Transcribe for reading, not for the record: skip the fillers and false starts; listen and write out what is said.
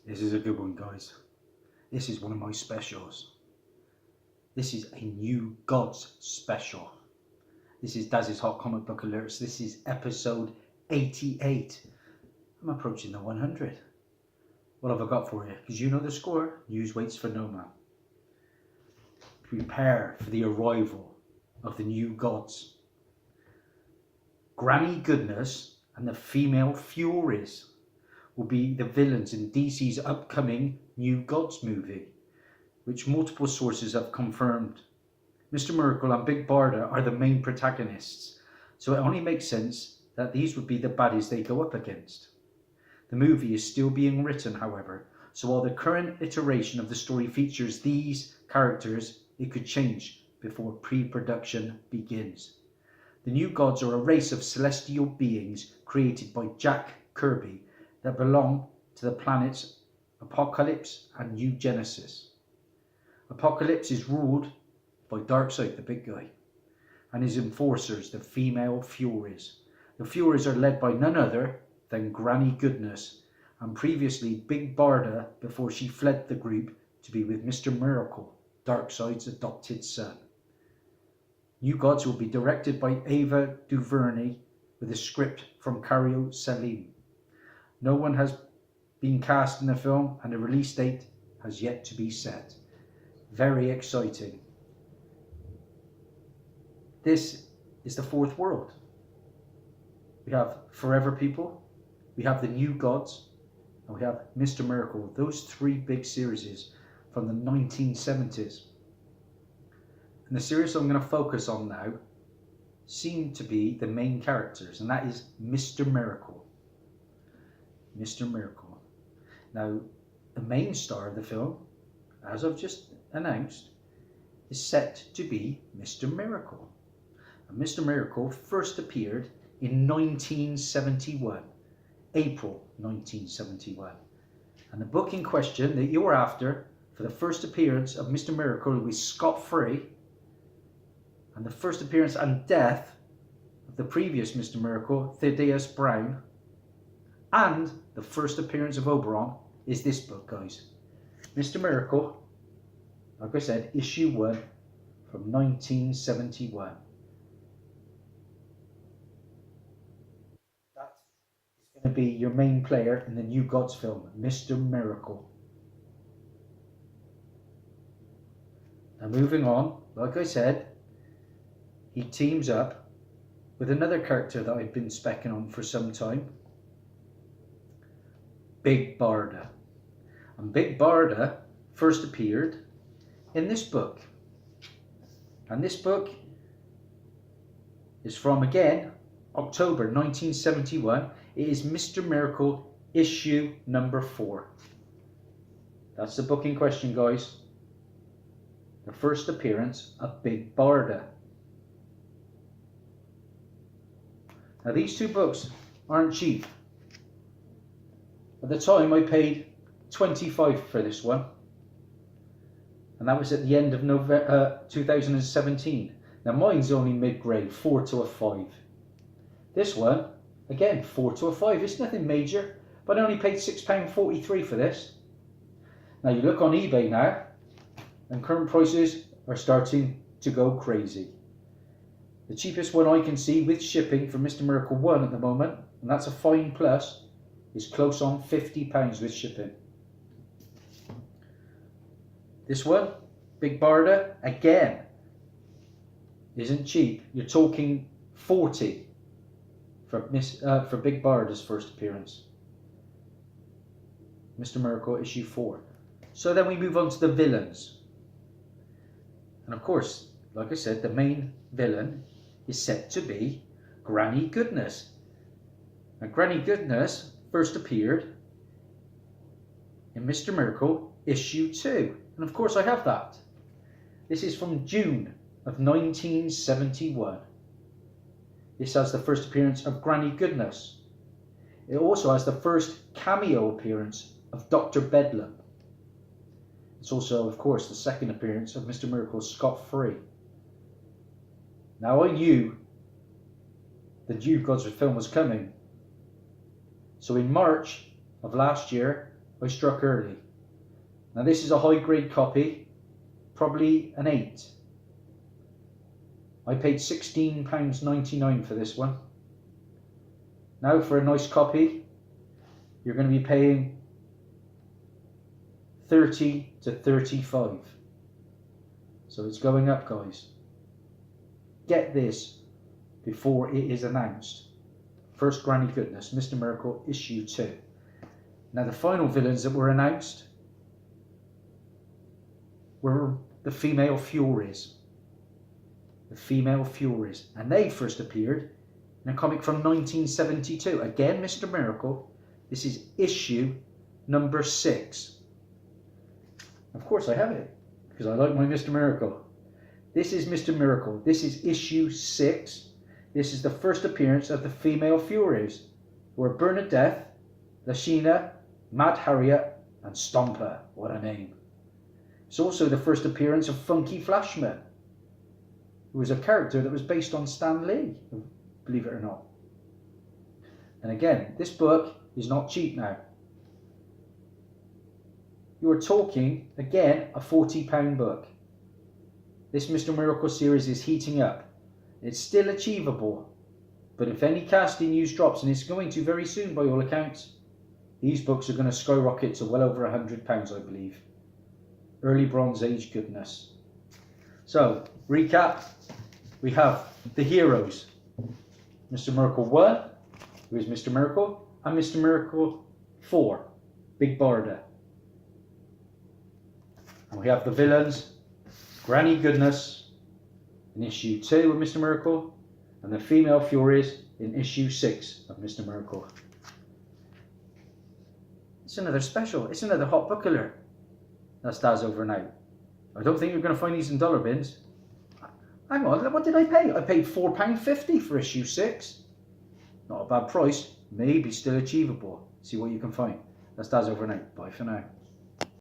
This is a good one, guys. This is one of my specials. This is a New Gods special. This is Dazzie's Hot Comic Book Alerts. This is episode 88. I'm approaching the 100. What have I got for you? Because you know the score. News waits for no man. Prepare for the arrival of the New Gods. Granny Goodness and the Female Furies will be the villains in DC's upcoming New Gods movie, which multiple sources have confirmed. Mr. Miracle and Big Barda are the main protagonists, so it only makes sense that these would be the baddies they go up against. The movie is still being written, however, so while the current iteration of the story features these characters, it could change before pre-production begins. The New Gods are a race of celestial beings created by Jack Kirby that belong to the planets Apocalypse and New Genesis. Apocalypse is ruled by Darkseid, the big guy, and his enforcers, the Female Furies. The Furies are led by none other than Granny Goodness, and previously Big Barda before she fled the group to be with Mr. Miracle, Darkseid's adopted son. New Gods will be directed by Ava DuVernay with a script from Kario Salim. No one has been cast in the film and the release date has yet to be set. Very exciting. This is the fourth world. We have Forever People, we have the New Gods, and we have Mr. Miracle. Those three big series from the 1970s. And the series I'm going to focus on now seem to be the main characters, and that is Mr. Miracle. Mr. Miracle. Now, the main star of the film, as I've just announced, is set to be Mr. Miracle. And Mr. Miracle first appeared in 1971, April 1971. And the book in question that you're after for the first appearance of Mr. Miracle was scot-free, and the first appearance and death of the previous Mr. Miracle, Thaddeus Brown, and the first appearance of Oberon is this book, guys. Mr. Miracle, like I said, issue 1 from 1971. That is going to be your main player in the New Gods film, Mr. Miracle. Now moving on, like I said, he teams up with another character that I've been specking on for some time, Big Barda. And Big Barda first appeared in this book. And this book is from, again, October 1971. It is Mr. Miracle issue number 4. That's the book in question, guys. The first appearance of Big Barda. Now these two books aren't cheap. At the time I paid $25 for this one, and that was at the end of November 2017. Now mine's only mid-grade, 4 to a 5. This one, again, 4 to a 5. It's nothing major, but I only paid £6.43 for this. Now you look on eBay now, and current prices are starting to go crazy. The cheapest one I can see with shipping for Mr. Miracle 1 at the moment, and that's a fine plus, is close on £50 with shipping. This one, Big Barda, again, isn't cheap. You're talking 40 for Big Barda's first appearance. Mr. Miracle issue 4. So then we move on to the villains. And of course, like I said, the main villain is set to be Granny Goodness. Now Granny Goodness first appeared in Mr. Miracle issue 2. And of course I have that. This is from June of 1971. This has the first appearance of Granny Goodness. It also has the first cameo appearance of Dr. Bedlam. It's also, of course, the second appearance of Mr. Miracle scot-free. Now I knew the New Gods film was coming. So in March of last year, I struck early. Now this is a high grade copy, probably an 8. I paid £16.99 for this one. Now for a nice copy, you're going to be paying 30 to 35. So it's going up, guys. Get this before it is announced. First Granny Goodness, Mr. Miracle issue 2. Now the final villains that were announced were the female Furies. The female Furies. And they first appeared in a comic from 1972. Again, Mr. Miracle. This is issue number 6. Of course I have it, because I like my Mr. Miracle. This is Mr. Miracle. This is issue 6. This is the first appearance of the female Furies, who are Bernadette, Lashina, Mad Harriet, and Stomper. What a name. It's also the first appearance of Funky Flashman, who was a character that was based on Stan Lee, believe it or not. And again, this book is not cheap now. You are talking, again, a £40 book. This Mr. Miracle series is heating up. It's still achievable, but if any casting news drops, and it's going to very soon by all accounts, these books are going to skyrocket to well over £100, I believe. Early Bronze Age goodness. So, recap, we have the heroes. Mr. Miracle 1, who is Mr. Miracle, and Mr. Miracle 4, Big Barda. And we have the villains, Granny Goodness in issue 2 of Mr. Miracle, and the female Furies in issue 6 of Mr. Miracle. It's another special, it's another hot book alert. That's Daz over and out. I don't think you're going to find these in dollar bins. Hang on, what did I pay? I paid £4.50 for issue 6. Not a bad price, maybe still achievable. See what you can find. That's Daz over and out. Bye for now.